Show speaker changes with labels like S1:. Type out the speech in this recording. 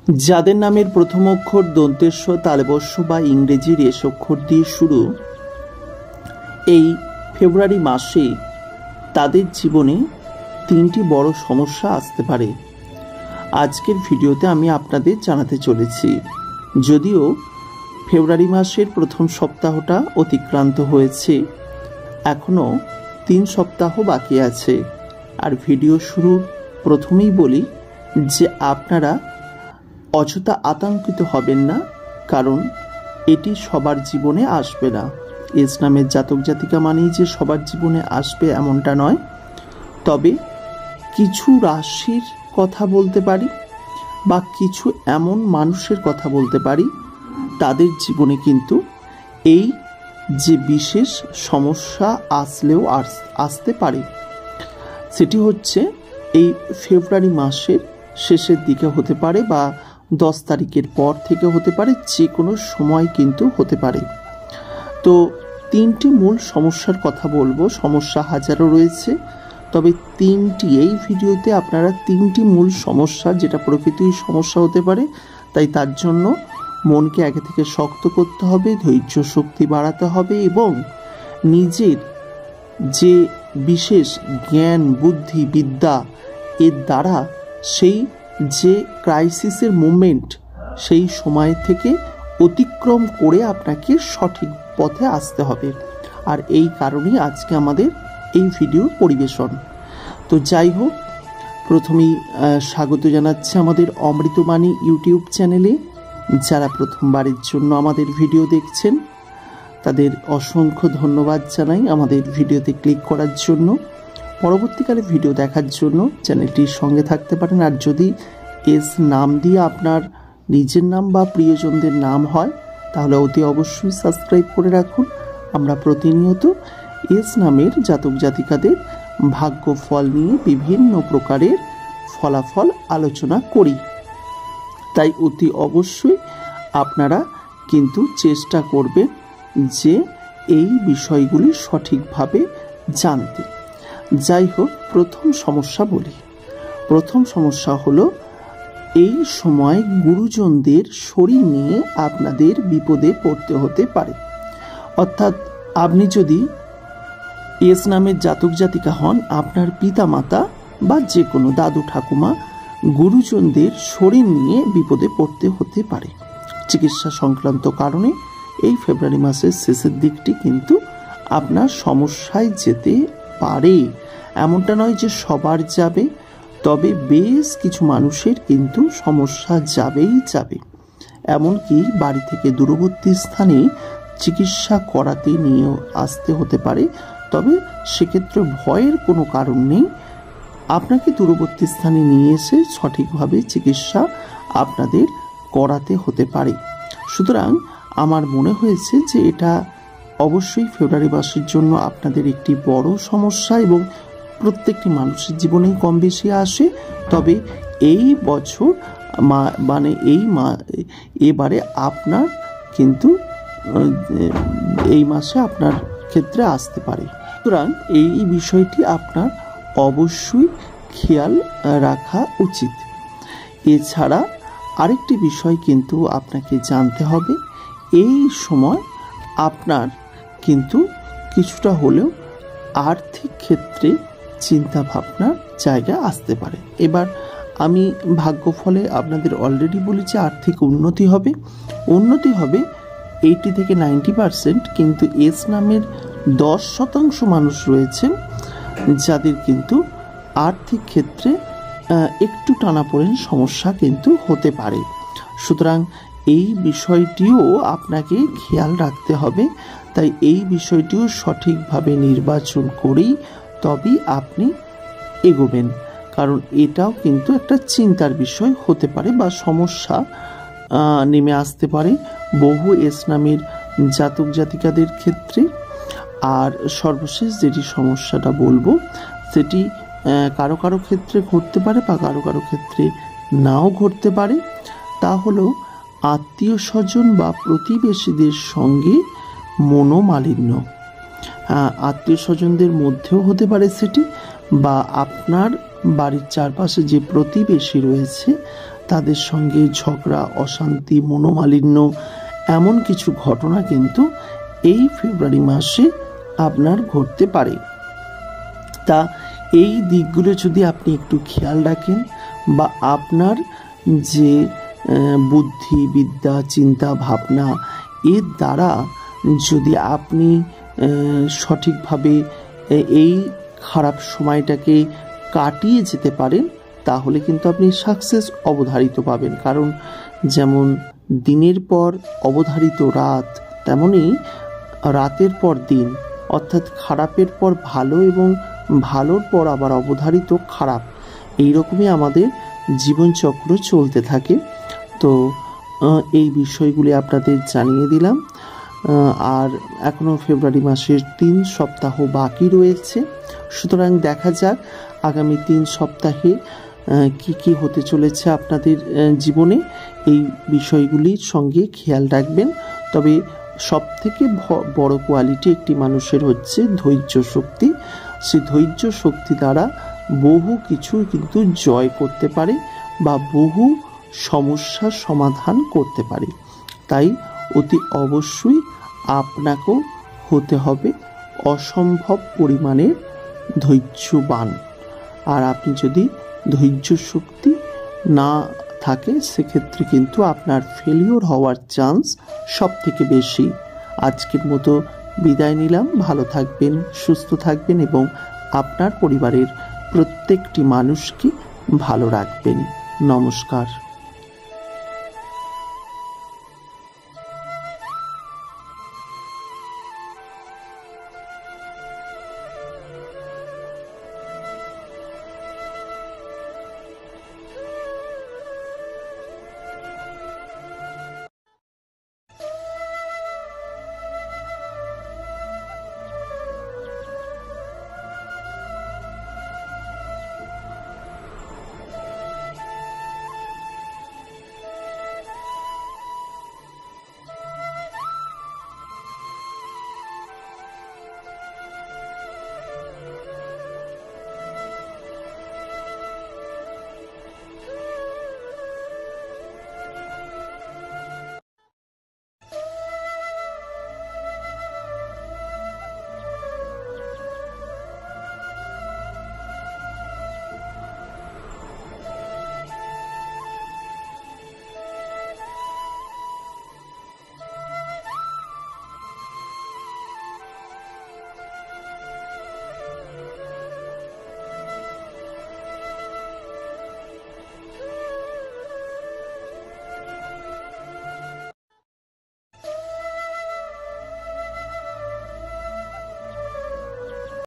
S1: যাদের নামের প্রথম অক্ষর দন্তেস্ব, তালবস্য বা ইংরেজির এস অক্ষর দিয়ে শুরু, এই ফেব্রুয়ারি মাসে তাদের জীবনে তিনটি বড় সমস্যা আসতে পারে। আজকের ভিডিওতে আমি আপনাদের জানাতে চলেছি। যদিও ফেব্রুয়ারি মাসের প্রথম সপ্তাহটা অতিক্রান্ত হয়েছে, এখনও 3 সপ্তাহ বাকি আছে। আর ভিডিও শুরুর প্রথমেই বলি যে আপনারা অযথা আতঙ্কিত হবেন না, কারণ এটি সবার জীবনে আসবে না। এস নামের জাতক জাতিকা মানেই যে সবার জীবনে আসবে এমনটা নয়। তবে কিছু রাশির কথা বলতে পারি বা কিছু এমন মানুষের কথা বলতে পারি তাদের জীবনে কিন্তু এই যে বিশেষ সমস্যা আসলেও আসতে পারে। সেটি হচ্ছে এই ফেব্রুয়ারি মাসের শেষের দিকে হতে পারে বা 10 তারিখের পর থেকে হতে পারে, যে কোনো সময় কিন্তু হতে পারে। তো 3টি মূল সমস্যার কথা বলবো। সমস্যা হাজারো রয়েছে, তবে 3টি এই ভিডিওতে আপনারা 3টি মূল সমস্যা, যেটা প্রকৃতির সমস্যা হতে পারে, তাই তার জন্য মনকে আগে থেকে শক্ত করতে হবে, ধৈর্য শক্তি বাড়াতে হবে এবং নিজের যে বিশেষ জ্ঞান বুদ্ধি বিদ্যা এর দ্বারা সেই যে ক্রাইসিসের মুভমেন্ট, সেই সময় থেকে অতিক্রম করে আপনাকে সঠিক পথে আসতে হবে। আর এই কারণেই আজকে আমাদের এই ভিডিও পরিবেশন। তো যাই হোক, প্রথমেই স্বাগত জানাচ্ছি আমাদের অমৃতবাণী ইউটিউব চ্যানেলে। যারা প্রথমবারের জন্য আমাদের ভিডিও দেখছেন তাদের অসংখ্য ধন্যবাদ জানাই আমাদের ভিডিওতে ক্লিক করার জন্য। পরবর্তীকালে ভিডিও দেখার জন্য চ্যানেলটির সঙ্গে থাকতে পারেন। আর যদি এস নাম দিয়ে আপনার নিজের নাম বা প্রিয়জনদের নাম হয় তাহলে অতি অবশ্যই সাবস্ক্রাইব করে রাখুন। আমরা প্রতিনিয়ত এস নামের জাতক জাতিকাদের ভাগ্যফল নিয়ে বিভিন্ন প্রকারের ফলাফল আলোচনা করি, তাই অতি অবশ্যই আপনারা কিন্তু চেষ্টা করবেন যে এই বিষয়গুলি সঠিকভাবে জানতে। যাই হোক, প্রথম সমস্যা বলি। প্রথম সমস্যা হলো এই সময় গুরুজনদের শরীর নিয়ে আপনাদের বিপদে পড়তে হতে পারে। অর্থাৎ আপনি যদি এস নামের জাতক জাতিকা হন, আপনার পিতা মাতা বা যে কোনো দাদু ঠাকুমা গুরুজনদের শরীর নিয়ে বিপদে পড়তে হতে পারে। চিকিৎসা সংক্রান্ত কারণে এই ফেব্রুয়ারি মাসের শেষের দিকটি কিন্তু আপনার সমস্যায় যেতে পারে। এমনটা নয় যে সবার যাবে, তবে বেশ কিছু মানুষের কিন্তু সমস্যা যাবেই যাবে। এমনকি বাড়ি থেকে দূরবর্তী স্থানে চিকিৎসা করাতে নিয়ে আসতে হতে পারে। তবে সেক্ষেত্রে ভয়ের কোনো কারণ নেই, আপনাকে দূরবর্তী স্থানে নিয়ে এসে সঠিকভাবে চিকিৎসা আপনাদের করাতে হতে পারে। সুতরাং আমার মনে হয়েছে যে এটা অবশ্যই ফেব্রুয়ারি মাসের জন্য আপনাদের একটি বড় সমস্যা এবং প্রত্যেকটি মানুষের জীবনেই কম বেশি আসে। তবে এই বছর মানে এবারে আপনার কিন্তু এই মাসে আপনার ক্ষেত্রে আসতে পারে। সুতরাং এই বিষয়টি আপনার অবশ্যই খেয়াল রাখা উচিত। এছাড়া আরেকটি বিষয় কিন্তু আপনাকে জানতে হবে, এই সময় আপনার কিন্তু কিছুটা হলেও আর্থিক ক্ষেত্রে চিন্তা ভাবনার জায়গা আসতে পারে। এবার আমি ভাগ্যফলে আপনাদের অলরেডি বলেছি আর্থিক উন্নতি হবে। 80 থেকে 90%, কিন্তু এস নামের 10% মানুষ রয়েছেন যাদের কিন্তু আর্থিক ক্ষেত্রে একটু টানাপোড়েন সমস্যা কিন্তু হতে পারে। সুতরাং এই বিষয়টিও আপনাকে খেয়াল রাখতে হবে। তাই এই বিষয়টিও সঠিকভাবে নির্বাচন করেই তবেই আপনি এগোবেন, কারণ এটাও কিন্তু একটা চিন্তার বিষয় হতে পারে বা সমস্যা নেমে আসতে পারে বহু এস নামের জাতক জাতিকাদের ক্ষেত্রে। আর সর্বশেষ যেটি সমস্যাটা বলবো সেটি কারো কারো ক্ষেত্রে ঘটতে পারে বা কারো কারো ক্ষেত্রে নাও ঘটতে পারে। তা হলো আত্মীয় স্বজন বা প্রতিবেশীদের সঙ্গে মনোমালিন্য। আত্মীয় স্বজনদের মধ্যেও হতে পারে সেটি, বা আপনার বাড়ির চারপাশে যে প্রতিবেশী রয়েছে তাদের সঙ্গে ঝগড়া, অশান্তি, মনোমালিন্য এমন কিছু ঘটনা কিন্তু এই ফেব্রুয়ারি মাসে আপনার ঘটতে পারে। তা এই দিকগুলো যদি আপনি একটু খেয়াল রাখেন বা আপনার যে বুদ্ধি, বিদ্যা, চিন্তা, ভাবনা এর দ্বারা যদি আপনি সঠিকভাবে এই খারাপ সময়টাকে কাটিয়ে যেতে পারেন, তাহলে কিন্তু আপনি সাকসেস অবধারিত পাবেন। কারণ যেমন দিনের পর অবধারিত রাত, তেমনই রাতের পর দিন, অর্থাৎ খারাপের পর ভালো এবং ভালোর পর আবার অবধারিত খারাপ, এইরকমই আমাদের জীবনচক্র চলতে থাকে। তো এই বিষয়গুলি আপনাদের জানিয়ে দিলাম। আর এখনও ফেব্রুয়ারি মাসের 3 সপ্তাহ বাকি রয়েছে, সুতরাং দেখা যাক আগামী 3 সপ্তাহে কি কি হতে চলেছে আপনাদের জীবনে। এই বিষয়গুলির সঙ্গে খেয়াল রাখবেন। তবে সবথেকে বড় কোয়ালিটি একটি মানুষের হচ্ছে ধৈর্য শক্তি। সেই ধৈর্য শক্তি দ্বারা বহু কিছু কিন্তু জয় করতে পারে বা বহু সমস্যার সমাধান করতে পারে। তাই অতি অবশ্যই আপনাকেও হতে হবে অসম্ভব পরিমাণের ধৈর্যবান। আর আপনি যদি ধৈর্য শক্তি না থাকে, সেক্ষেত্রে কিন্তু আপনার ফেলিওর হওয়ার চান্স সব থেকে বেশি। আজকের মতো বিদায় নিলাম। ভালো থাকবেন, সুস্থ থাকবেন এবং আপনার পরিবারের প্রত্যেকটি মানুষকে ভালো রাখবেন। নমস্কার।